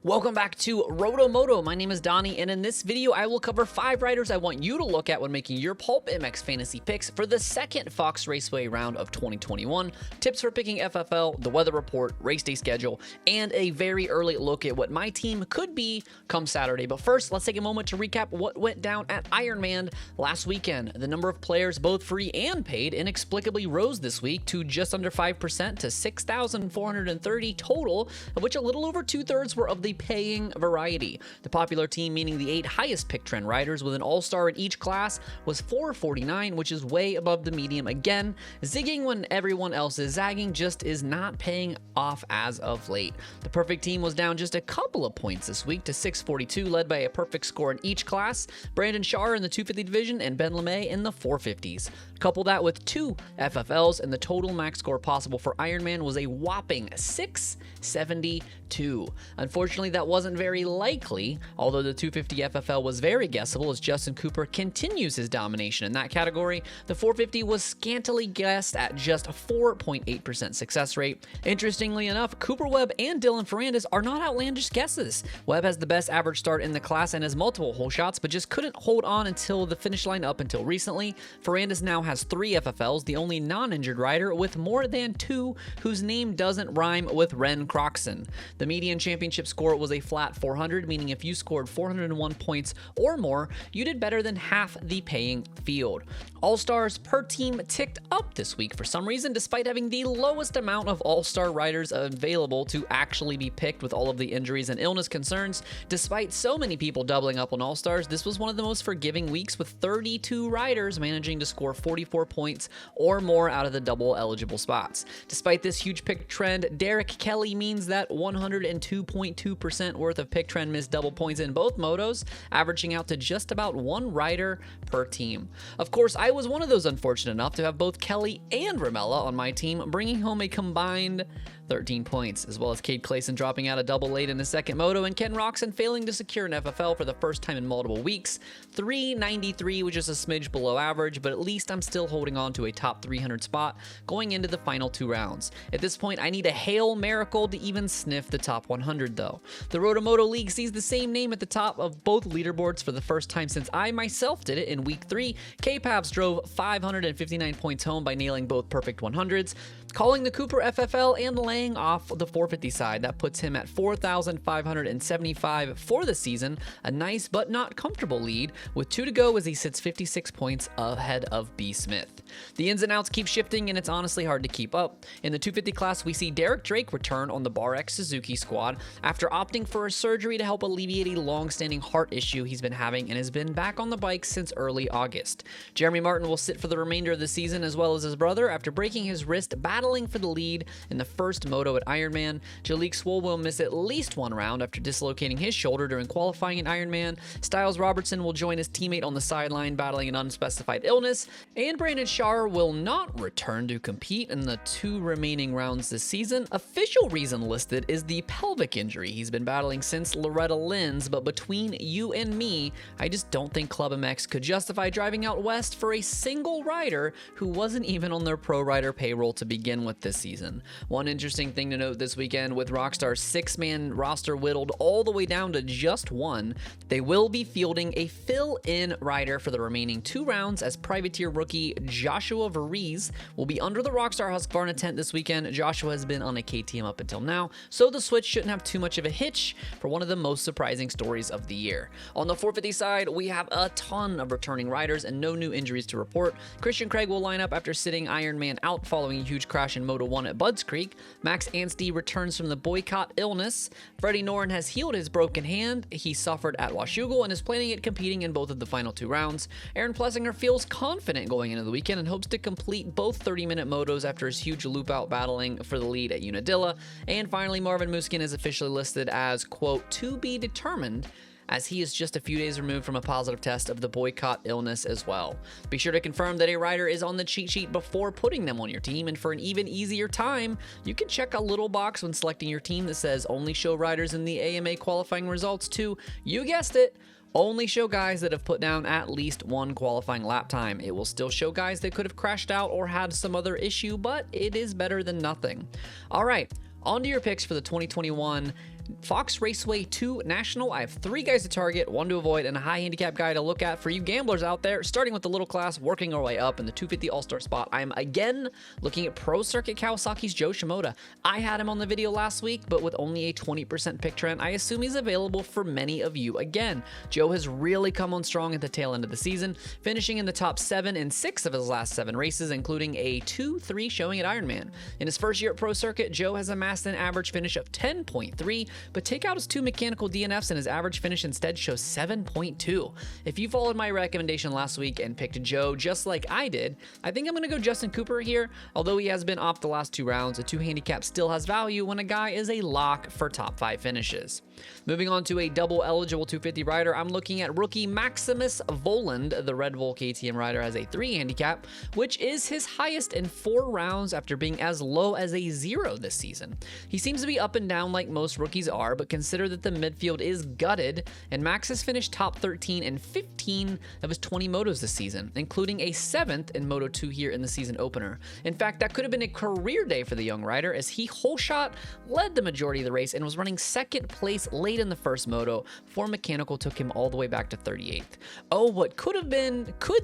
Welcome back to Roto Moto. My name is Donnie, and in this video, I will cover 5 riders I want you to look at when making your PulpMX fantasy picks for the second Fox Raceway round of 2021, tips for picking FFL, the weather report, race day schedule, and a very early look at what my team could be come Saturday. But first, let's take a moment to recap what went down at Ironman last weekend. The number of players, both free and paid, inexplicably rose this week to just under 5% to 6,430 total, of which a little over 2/3 were of the paying variety. The popular team, meaning the 8 highest pick trend riders with an all-star in each class, was 449, which is way above the medium again. Zigging when everyone else is zagging just is not paying off as of late. The perfect team was down just a couple of points this week to 642, led by a perfect score in each class, Brandon Shaw in the 250 division and Ben LeMay in the 450s. Couple that with 2 FFLs, and the total max score possible for Ironman was a whopping 672. Unfortunately, that wasn't very likely, although the 250 FFL was very guessable as Justin Cooper continues his domination in that category. The 450 was scantily guessed at just a 4.8% success rate. Interestingly enough, Cooper, Webb, and Dylan Ferrandis are not outlandish guesses. Webb has the best average start in the class and has multiple hole shots, but just couldn't hold on until the finish line up until recently. Ferrandis now has 3 FFLs, the only non-injured rider with more than 2 whose name doesn't rhyme with Ren Croxon. The median championship score was a flat 400, meaning if you scored 401 points or more, you did better than half the paying field. All-stars per team ticked up this week for some reason, despite having the lowest amount of all-star riders available to actually be picked with all of the injuries and illness concerns. Despite so many people doubling up on all-stars, this was one of the most forgiving weeks, with 32 riders managing to score 44 points or more out of the double eligible spots. Despite this huge pick trend, Derek Kelly means that 102.2% worth of pick trend missed double points in both motos, averaging out to just about 1 rider per team. Of course, I was one of those unfortunate enough to have both Kelly and Ramella on my team, bringing home a combined 13 points, as well as Cade Clayson dropping out a double late in his second moto, and Ken Roczen failing to secure an FFL for the first time in multiple weeks. 393, which is a smidge below average, but at least I'm still holding on to a top 300 spot going into the final 2 rounds. At this point, I need a Hail Miracle to even sniff the top 100, though. The Roto Moto League sees the same name at the top of both leaderboards for the first time since I myself did it in week 3. K-Pavs drove 559 points home by nailing both perfect 100s, calling the Cooper FFL and laying off the 450 side. That puts him at 4,575 for the season, a nice but not comfortable lead, with 2 to go as he sits 56 points ahead of B. Smith. The ins and outs keep shifting, and it's honestly hard to keep up. In the 250 class, we see Derek Drake return on the Bar X Suzuki squad after opting for a surgery to help alleviate a long-standing heart issue he's been having, and has been back on the bike since early August. Jeremy Martin will sit for the remainder of the season, as well as his brother, after breaking his wrist battling for the lead in the first moto at Ironman. Jalek Swoll will miss at least 1 round after dislocating his shoulder during qualifying at Ironman. Styles Robertson will join his teammate on the sideline battling an unspecified illness, and Brandon Shaw will not return to compete in the 2 remaining rounds this season. Official reason listed is the pelvic injury he's been battling since Loretta Lynn's, but between you and me, I just don't think PulpMX could justify driving out west for a single rider who wasn't even on their pro rider payroll to begin with this season. One interesting thing to note this weekend, with Rockstar's 6-man roster whittled all the way down to just 1, they will be fielding a fill-in rider for the remaining 2 rounds, as privateer rookie Joshua Varese will be under the Rockstar Husqvarna tent this weekend. Joshua has been on a KTM up until now, so the switch shouldn't have too much of a hitch for one of the most surprising stories of the year. On the 450 side, we have a ton of returning riders and no new injuries to report. Christian Craig will line up after sitting Ironman out following a huge crash in Moto 1 at Budds Creek. Max Anstey returns from the boycott illness. Freddie Noren has healed his broken hand he suffered at Washougal and is planning at competing in both of the final 2 rounds. Aaron Plessinger feels confident going into the weekend and hopes to complete both 30-minute motos after his huge loop out battling for the lead at Unadilla. And finally, Marvin Musquin is officially listed as, quote, to be determined, as he is just a few days removed from a positive test of the boycott illness as well. Be sure to confirm that a rider is on the cheat sheet before putting them on your team, and for an even easier time, you can check a little box when selecting your team that says only show riders in the AMA qualifying results to, you guessed it, only show guys that have put down at least 1 qualifying lap time. It will still show guys that could have crashed out or had some other issue, but it is better than nothing. All right, on to your picks for the 2021 Fox Raceway 2 National, I have 3 guys to target, 1 to avoid, and a high handicap guy to look at for you gamblers out there, starting with the little class, working our way up in the 250 All-Star spot. I am again looking at Pro Circuit Kawasaki's Joe Shimoda. I had him on the video last week, but with only a 20% pick trend, I assume he's available for many of you again. Joe has really come on strong at the tail end of the season, finishing in the top 7 in 6 of his last 7 races, including a 2-3 showing at Ironman. In his first year at Pro Circuit, Joe has amassed an average finish of 10.3, but take out his 2 mechanical DNFs and his average finish instead shows 7.2. If you followed my recommendation last week and picked Joe just like I did, I think I'm going to go Justin Cooper here. Although he has been off the last 2 rounds, a 2 handicap still has value when a guy is a lock for top 5 finishes. Moving on to a double eligible 250 rider, I'm looking at rookie Maximus Voland. The Red Bull KTM rider has a 3 handicap, which is his highest in 4 rounds after being as low as a 0 this season. He seems to be up and down like most rookies are, but consider that the midfield is gutted, and Max has finished top 13 in 15 of his 20 motos this season, including a 7th in Moto 2 here in the season opener. In fact, that could have been a career day for the young rider, as he whole shot led the majority of the race and was running 2nd place late in the first moto before mechanical took him all the way back to 38th. Oh, what could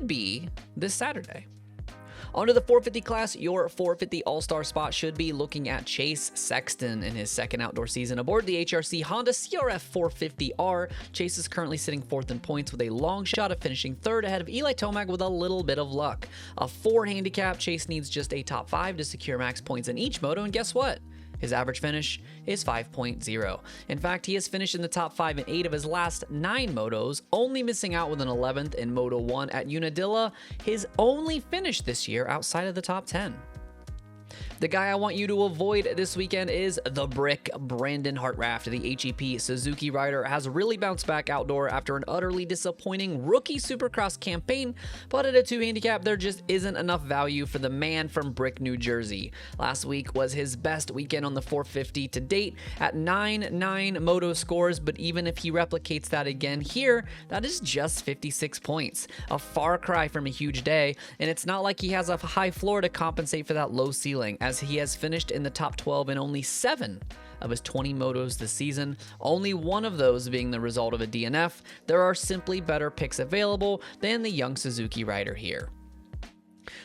be this Saturday. Onto the 450 class, your 450 All-Star spot should be looking at Chase Sexton in his 2nd outdoor season aboard the HRC Honda CRF 450R. Chase is currently sitting 4th in points with a long shot of finishing 3rd ahead of Eli Tomac with a little bit of luck. A 4 handicap, Chase needs just a top 5 to secure max points in each moto, and guess what? His average finish is 5.0. In fact, he has finished in the top 5 in 8 of his last 9 motos, only missing out with an 11th in Moto 1 at Unadilla, his only finish this year outside of the top 10. The guy I want you to avoid this weekend is the Brick Brandon Hartraft. The HEP Suzuki rider has really bounced back outdoor after an utterly disappointing rookie Supercross campaign, but at a 2 handicap, there just isn't enough value for the man from Brick, New Jersey. Last week was his best weekend on the 450 to date at 9 moto scores, but even if he replicates that again here, that is just 56 points. A far cry from a huge day, and it's not like he has a high floor to compensate for that low ceiling, as he has finished in the top 12 in only 7 of his 20 motos this season, only 1 of those being the result of a DNF. There are simply better picks available than the young Suzuki rider here.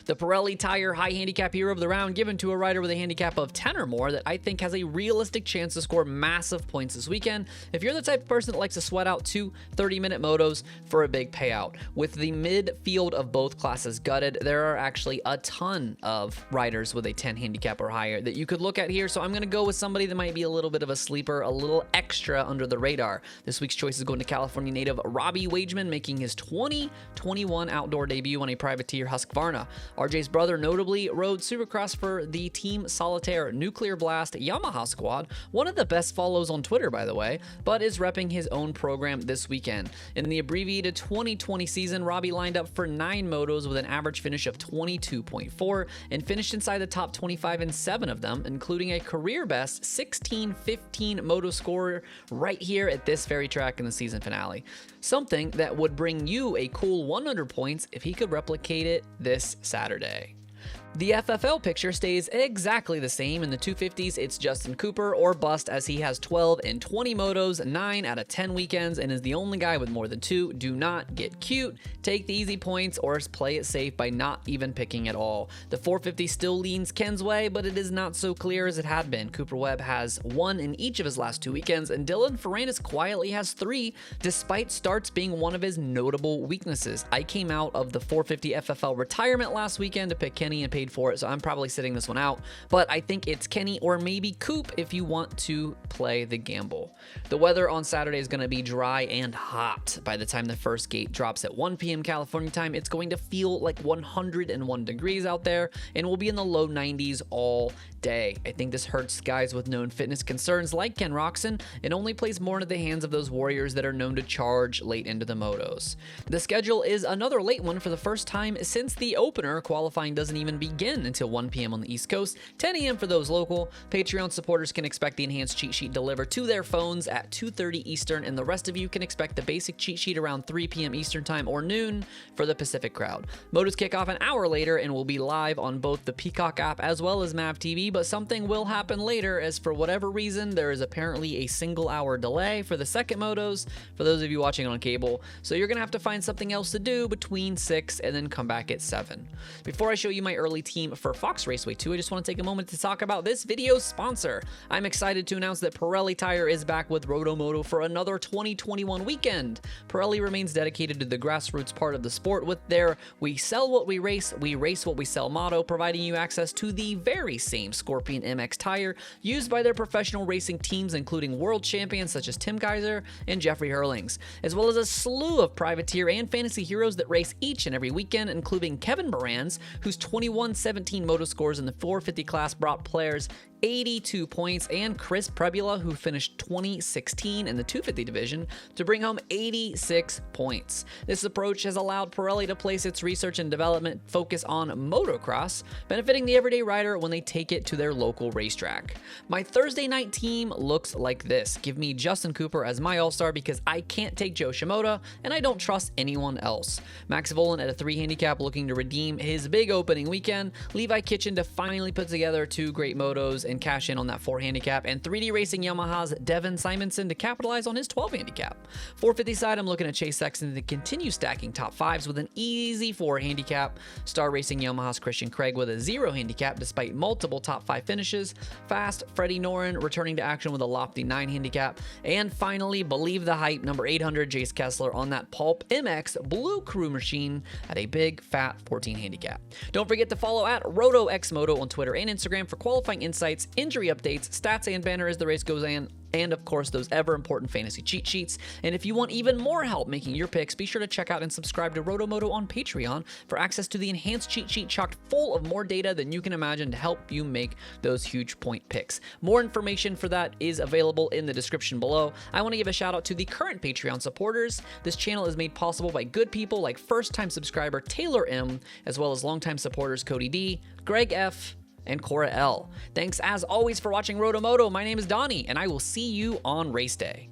The Pirelli Tire high handicap hero of the round, given to a rider with a handicap of 10 or more that I think has a realistic chance to score massive points this weekend. If you're the type of person that likes to sweat out 2 30-minute motos for a big payout. With the midfield of both classes gutted, there are actually a ton of riders with a 10 handicap or higher that you could look at here, so I'm going to go with somebody that might be a little bit of a sleeper, a little extra under the radar. This week's choice is going to California native Robbie Wageman, making his 2021 outdoor debut on a privateer Husqvarna. RJ's brother notably rode Supercross for the Team Solitaire Nuclear Blast Yamaha squad, one of the best follows on Twitter, by the way, but is repping his own program this weekend. In the abbreviated 2020 season, Robbie lined up for 9 motos with an average finish of 22.4 and finished inside the top 25 in 7 of them, including a career best 16-15 moto score right here at this very track in the season finale. Something that would bring you a cool 100 points if he could replicate it this Saturday. The FFL picture stays exactly the same. In the 250s, it's Justin Cooper or bust, as he has 12 in 20 motos, 9 out of 10 weekends, and is the only guy with more than 2. Do not get cute, take the easy points, or play it safe by not even picking at all. The 450 still leans Ken's way, but it is not so clear as it had been. Cooper Webb has 1 in each of his last 2 weekends, and Dylan Ferrandis quietly has 3, despite starts being one of his notable weaknesses. I came out of the 450 FFL retirement last weekend to pick Kenny and paid for it, so I'm probably sitting this one out, but I think it's Kenny or maybe Coop if you want to play the gamble. The weather on Saturday is going to be dry and hot. By the time the first gate drops at 1 p.m. California time, it's going to feel like 101 degrees out there, and we'll be in the low 90s all day. I think this hurts guys with known fitness concerns like Ken Roxon, and only plays more into the hands of those warriors that are known to charge late into the motos. The schedule is another late one for the first time since the opener. Qualifying doesn't even begin begin until 1 p.m. on the East Coast, 10 a.m. for those local. Patreon supporters can expect the enhanced cheat sheet delivered to their phones at 2:30 Eastern, and the rest of you can expect the basic cheat sheet around 3 p.m. Eastern time or noon for the Pacific crowd. Motos kick off an hour later and will be live on both the Peacock app as well as Mav TV, but something will happen later, as for whatever reason there is apparently a single-hour delay for the second motos for those of you watching on cable, so you're gonna have to find something else to do between 6 and then come back at 7. Before I show you my early team for Fox Raceway 2, I just want to take a moment to talk about this video's sponsor. I'm excited to announce that Pirelli Tire is back with Roto Moto for another 2021 weekend. Pirelli remains dedicated to the grassroots part of the sport with their "We sell what we race what we sell" motto, providing you access to the very same Scorpion MX tire used by their professional racing teams, including world champions such as Tim Kaiser and Jeffrey Hurlings, as well as a slew of privateer and fantasy heroes that race each and every weekend, including Kevin Moranz, whose 21-17 moto scores in the 450 class brought players 82 points, and Chris Prebula, who finished 2016 in the 250 division, to bring home 86 points. This approach has allowed Pirelli to place its research and development focus on motocross, benefiting the everyday rider when they take it to their local racetrack. My Thursday night team looks like this. Give me Justin Cooper as my all-star because I can't take Joe Shimoda, and I don't trust anyone else. Max Volan at a 3 handicap looking to redeem his big opening weekend. Levi Kitchen to finally put together 2 great motos and cash in on that 4 handicap, and 3D Racing Yamaha's Devin Simonson to capitalize on his 12 handicap. 450 side, I'm looking at Chase Sexton to continue stacking top 5s with an easy 4 handicap. Star Racing Yamaha's Christian Craig with a 0 handicap despite multiple top 5 finishes. Fast Freddie Noren returning to action with a lofty 9 handicap. And finally, Believe the Hype, number 800 Jace Kessler on that PulpMX Blue Crew machine at a big fat 14 handicap. Don't forget to follow at RotoXMoto on Twitter and Instagram for qualifying insights, injury updates, stats and banner as the race goes on, and of course those ever important fantasy cheat sheets. And if you want even more help making your picks, be sure to check out and subscribe to RotoMoto on Patreon for access to the enhanced cheat sheet chocked full of more data than you can imagine to help you make those huge point picks. More information for that is available in the description below. I want to give a shout out to the current Patreon supporters. This channel is made possible by good people like first-time subscriber Taylor M, as well as longtime supporters Cody D, Greg F, and Cora L. Thanks as always for watching RotoMoto. My name is Donnie, and I will see you on race day.